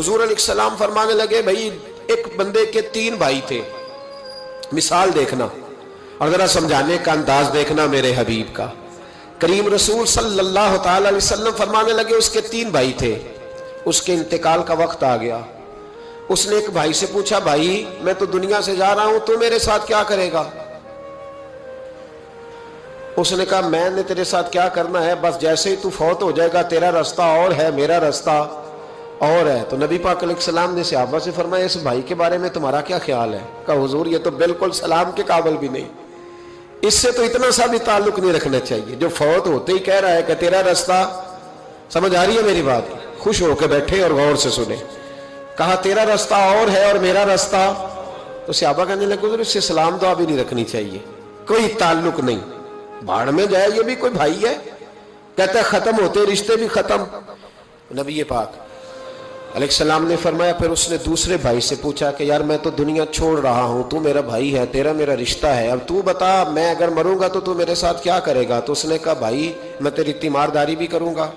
हुजूर अलैहिस्सलाम फरमाने लगे, भाई एक बंदे के 3 भाई थे, मिसाल देखना और जरा समझाने का अंदाज देखना मेरे हबीब का। करीम रसूल सल्लल्लाहु ताला अलैहि वसल्लम फरमाने लगे, उसके 3 भाई थे, उसके इंतकाल का वक्त आ गया। उसने एक भाई से पूछा, भाई मैं तो दुनिया से जा रहा हूं, तू मेरे साथ क्या करेगा? उसने कहा, मैंने तेरे साथ क्या करना है, बस जैसे ही तू फौत हो जाएगा तेरा रास्ता और है, मेरा रास्ता और है। तो नबी पाक अलैहिस्सलाम ने सहाबा से फरमाया, इस भाई के बारे में तुम्हारा क्या ख्याल है? कहा, हुजूर ये तो बिल्कुल सलाम के काबिल भी नहीं, इससे तो इतना सा भी ताल्लुक नहीं रखना चाहिए, जो फौत होते ही कह रहा है कि तेरा रास्ता। समझ आ रही है मेरी बात? खुश होकर बैठे और गौर से सुने। कहा तेरा रास्ता और है और मेरा रास्ता। तो सहाबा कहने लगे, हुजूर इससे सलाम दुआ भी नहीं रखनी चाहिए, कोई ताल्लुक नहीं, भाड़ में जाए, ये भी कोई भाई है? कहता है खत्म होते रिश्ते भी खत्म। नबी पाक अलैहिस्सलाम ने फरमाया, फिर उसने दूसरे भाई से पूछा कि यार मैं तो दुनिया छोड़ रहा हूं, तू मेरा भाई है, तेरा मेरा रिश्ता है, अब तू बता मैं अगर मरूंगा तो तू मेरे साथ क्या करेगा? तो उसने कहा, भाई मैं तेरी तीमारदारी भी करूंगा,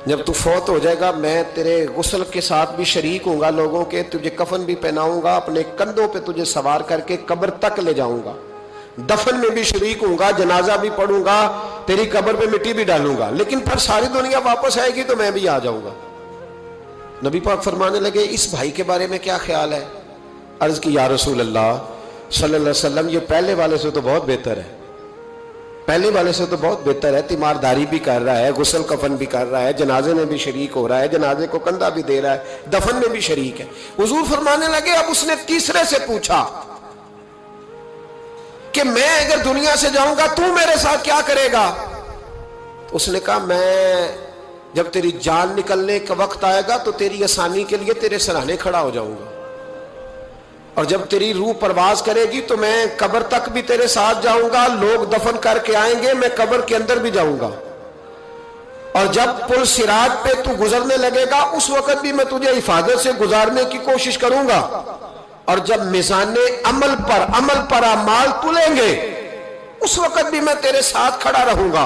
जब तू फौत हो जाएगा मैं तेरे गुस्ल के साथ भी शरीक होऊंगा, लोगों के तुझे कफन भी पहनाऊंगा, अपने कंधों पे तुझे सवार करके कब्र तक ले जाऊंगा, दफन में भी शरीक होऊंगा, जनाजा भी पढ़ूंगा, तेरी कब्र पे मिट्टी भी डालूंगा, लेकिन फिर सारी दुनिया वापस आएगी तो मैं भी आ जाऊंगा। नबी पाक फरमाने लगे, इस भाई के बारे में क्या ख्याल है? अर्ज की, या रसूल अल्लाह सल्लल्लाहु अलैहि वसल्लम, ये पहले वाले से तो बहुत बेहतर है, पहले वाले से तो बहुत बेहतर है, तीमारदारी भी कर रहा है, गुस्ल कफन भी कर रहा है, जनाजे में भी शरीक हो रहा है, जनाजे को कंधा भी दे रहा है, दफन में भी शरीक है। हुजूर फरमाने लगे, अब उसने तीसरे से पूछा कि मैं अगर दुनिया से जाऊंगा तू मेरे साथ क्या करेगा? तो उसने कहा, मैं जब तेरी जान निकलने का वक्त आएगा तो तेरी आसानी के लिए तेरे सराहने खड़ा हो जाऊंगा, और जब तेरी रूह परवाज करेगी तो मैं कब्र तक भी तेरे साथ जाऊंगा, लोग दफन करके आएंगे, मैं कब्र के अंदर भी जाऊंगा, और जब पुल सिरात पे तू गुजरने लगेगा उस वक्त भी मैं तुझे हिफाजत से गुजारने की कोशिश करूंगा, और जब मिजाने अमल पर अमाल तुलेंगे उस वक्त भी मैं तेरे साथ खड़ा रहूंगा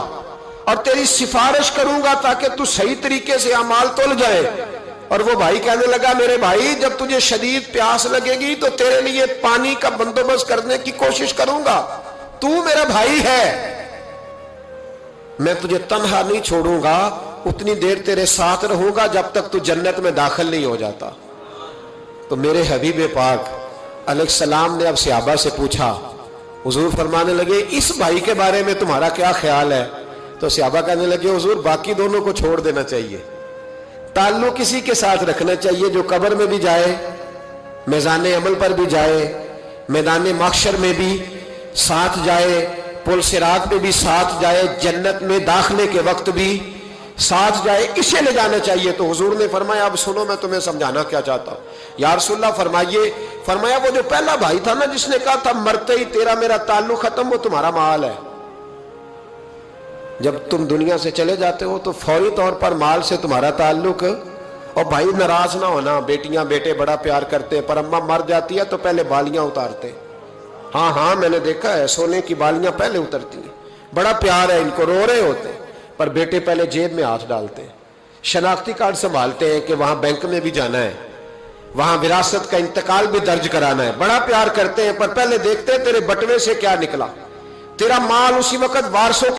और तेरी सिफारिश करूंगा ताकि तू सही तरीके से अमाल तुल जाए। और वो भाई कहने लगा, मेरे भाई जब तुझे शदीद प्यास लगेगी तो तेरे लिए पानी का बंदोबस्त करने की कोशिश करूंगा, तू मेरा भाई है, मैं तुझे तन्हा नहीं छोड़ूंगा, उतनी देर तेरे साथ रहूंगा जब तक तू जन्नत में दाखिल नहीं हो जाता। तो मेरे हबीब पाक अलैहिस्सलाम ने अब सहाबा से पूछा, हुजूर फरमाने लगे, इस भाई के बारे में तुम्हारा क्या ख्याल है? तो सहाबा कहने लगे, हुजूर बाकी दोनों को छोड़ देना चाहिए, ताल्लुक किसी के साथ रखना चाहिए जो कब्र में भी जाए, मैदान अमल पर भी जाए, मैदान महशर में भी साथ जाए, पुल सिरात पे भी साथ जाए, जन्नत में दाखिले के वक्त भी साथ जाए, इसे ले जाना चाहिए। तो हुजूर ने फरमाया, अब सुनो मैं तुम्हें समझाना क्या चाहता हूं। या रसूलल्लाह फरमाइए। फरमाया, वो जो पहला भाई था ना जिसने कहा था मरते ही तेरा मेरा ताल्लुक खत्म, वो तुम्हारा माल है। जब तुम दुनिया से चले जाते हो तो फौरी तौर पर माल से तुम्हारा ताल्लुक। और भाई नाराज ना होना, बेटियां बेटे बड़ा प्यार करते हैं, पर अम्मा मर जाती है तो पहले बालियां उतारते। हाँ हाँ मैंने देखा है, सोने की बालियां पहले उतरती हैं, बड़ा प्यार है इनको, रो रहे होते, पर बेटे पहले जेब में हाथ डालते हैं, शनाख्ती कार्ड संभालते हैं कि वहां बैंक में भी जाना है, वहां विरासत का इंतकाल भी दर्ज कराना है, बड़ा प्यार करते हैं, पर पहले देखते हैं तेरे बटवे से क्या निकला, तेरा माल उसी वक्त वारसों